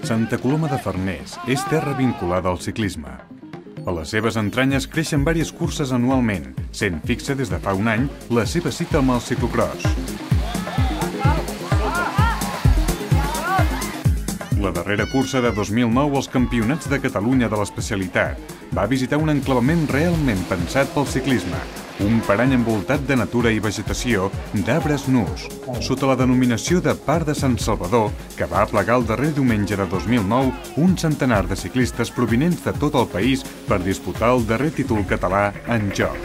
Santa Coloma de Farners és terra vinculada al ciclisme. A les seves entranyes creixen diverses curses anualment, sent fixa des de fa un any la seva cita amb el ciclocròs. La darrera cursa de 2009 als Campionats de Catalunya de l'especialitat va visitar un enclavament realment pensat pel ciclisme, un parany envoltat de natura i vegetació d'arbres nus, sota la denominació de Parc de Sant Salvador, que va aplegar el darrer diumenge de 2009 un centenar de ciclistes provinents de tot el país per disputar el darrer títol català en joc.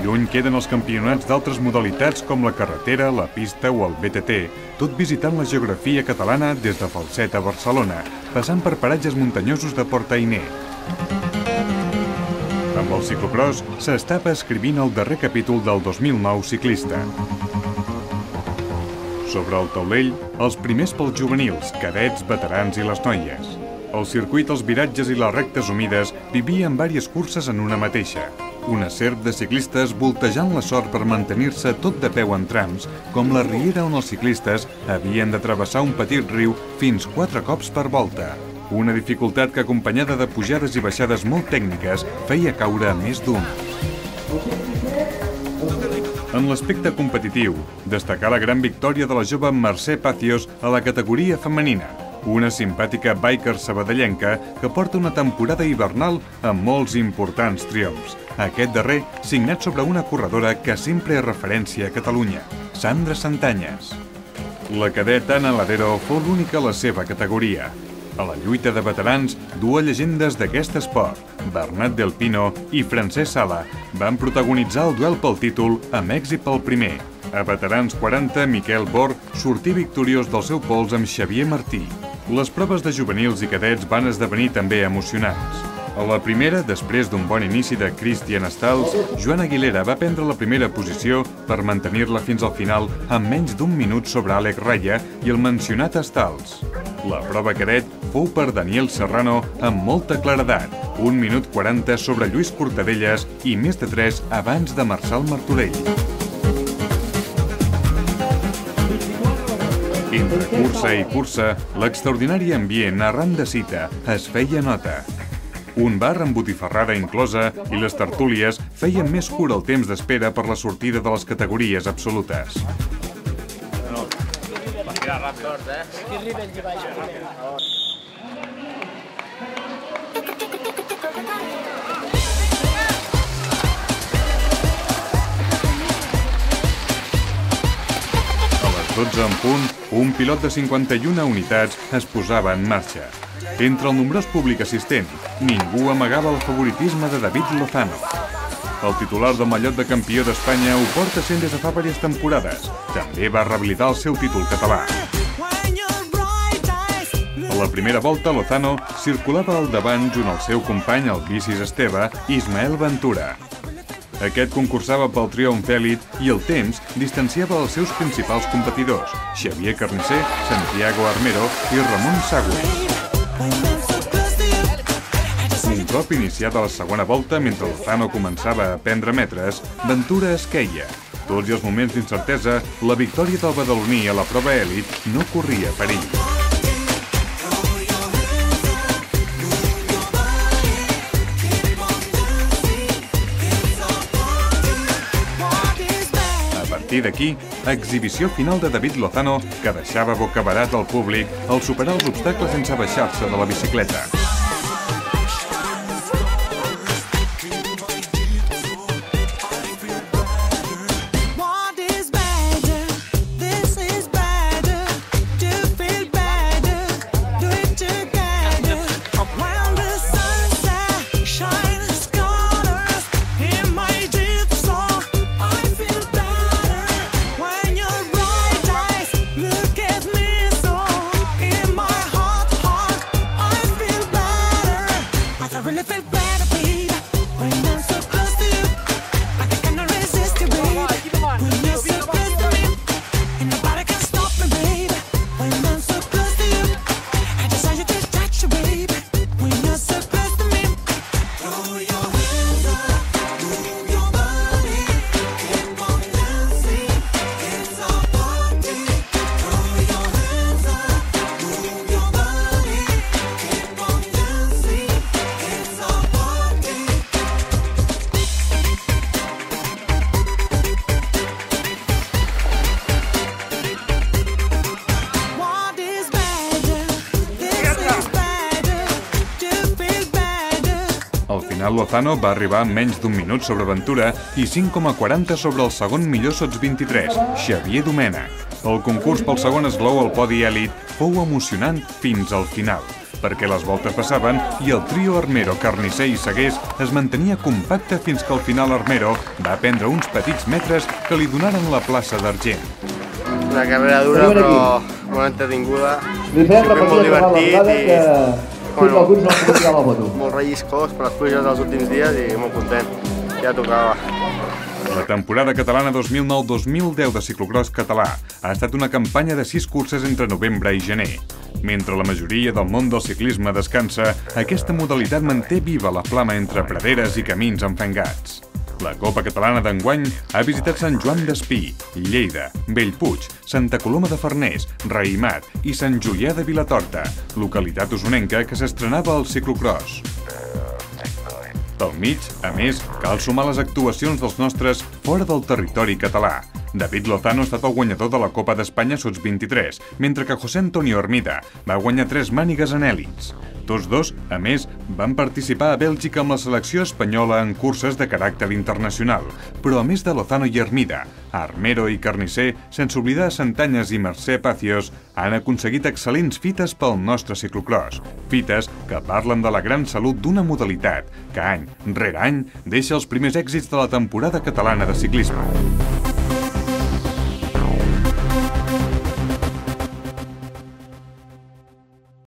Lluny queden els campionats d'altres modalitats com la carretera, la pista o el BTT, tot visitant la geografia catalana des de Falset a Barcelona, passant per paratges muntanyosos de Port-Ainé. Amb el ciclocròs s'estava escrivint el darrer capítol del 2009 ciclista. Sobre el taulell, els primers pels juvenils, cadets, veterans i les noies. El circuit, els viratges i les rectes humides vivien diverses curses en una mateixa. Una serp de ciclistes voltejant la sort per mantenir-se tot de peu en trams, com la riera on els ciclistes havien de travessar un petit riu fins 4 cops per volta. Una dificultat que, acompanyada de pujades i baixades molt tècniques, feia caure a més d'un. En l'aspecte competitiu, destacar la gran victòria de la jove Mercè Pacios a la categoria femenina, una simpàtica biker sabadellenca que porta una temporada hivernal amb molts importants triomfs. Aquest darrer signat sobre una corredora que sempre és referència a Catalunya, Sandra Santanyes. La cadet Ana Ladero fou l'única a la seva categoria. A la lluita de veterans, dues llegendes d'aquest esport, Bernat Del Pino i Francesc Sala, van protagonitzar el duel pel títol amb èxit pel primer. A veterans 40, Miquel Bor sortí victoriós del seu pols amb Xavier Martí. Les proves de juvenils i cadets van esdevenir també emocionants. A la primera, després d'un bon inici de Cristian Stals, Joan Aguilera va prendre la primera posició per mantenir-la fins al final en menys d'un minut sobre Àlex Raya i el mencionat Stals. La prova cadet fou per Daniel Serrano amb molta claredat, 1 minut 40 sobre Lluís Cortadellas i més de 3 abans de Marçal Martorell. Entre cursa i cursa, l'extraordinari ambient arran de cita es feia nota. Un bar amb botifarrada inclosa i les tertúlies feien més curt el temps d'espera per la sortida de les categories absolutes. A les 12 en punt, un pilot de 51 unitats es posava en marxa. Entre el nombrós públic assistent, ningú amagava el favoritisme de David Lozano. El titular del mallot de campió d'Espanya ho porta sent des de fa diverses temporades. També va rehabilitar el seu títol català. A la primera volta, Lozano circulava al davant junt al seu company, el bicis Esteve, Ismael Ventura. Aquest concursava pel triomf èlit i el temps distanciava els seus principals competidors, Xavier Carnicer, Santiago Armero i Ramon Sagüe. Un cop iniciada la segona volta, mentre Lozano començava a prendre metres, Ventura es queia. Tots i els moments d'incertesa, la victòria del badaloní a la prova èlit no corria perill. A partir d'aquí, exhibició final de David Lozano que deixava bocabadat al públic al superar els obstacles sense baixar-se de la bicicleta. final Lozano va arribar amb menys d'1 minut sobre Ventura i 5,40 sobre el segon millor sots 23, Xavier Domènech. El concurs pel segon esglaó al podi èlit fou emocionant fins al final, perquè les voltes passaven i el trio Armero-Carnicer i Segués es mantenia compacte fins que al final Armero va prendre uns petits metres que li donaren la plaça d'argent. Una carrera dura però molt entretinguda, sempre molt divertit i molt relliscós per les pluges dels últims dies i molt content, ja tocava. La temporada catalana 2009-2010 de ciclocròs català ha estat una campanya de 6 curses entre novembre i gener. Mentre la majoria del món del ciclisme descansa, aquesta modalitat manté viva la flama entre praderes i camins enfangats. La Copa Catalana d'enguany ha visitat Sant Joan d'Espí, Lleida, Bellpuig, Santa Coloma de Farners, Raïmat i Sant Julià de Vilatorta, localitat usonenca que s'estrenava al ciclocròs. Pel mig, a més, cal sumar les actuacions dels nostres fora del territori català. David Lozano ha estat el guanyador de la Copa d'Espanya sots 23, mentre que José Antonio Hermida va guanyar 3 mànigues en èlits. Tots dos, a més, van participar a Bèlgica amb la selecció espanyola en curses de caràcter internacional. Però a més de Lozano i Hermida, Armero i Carnicer, sense oblidar Santanyes i Mercè Pacios, han aconseguit excel·lents fites pel nostre ciclocròs. Fites que parlen de la gran salut d'una modalitat que any rere any deixa els primers èxits de la temporada catalana de ciclisme.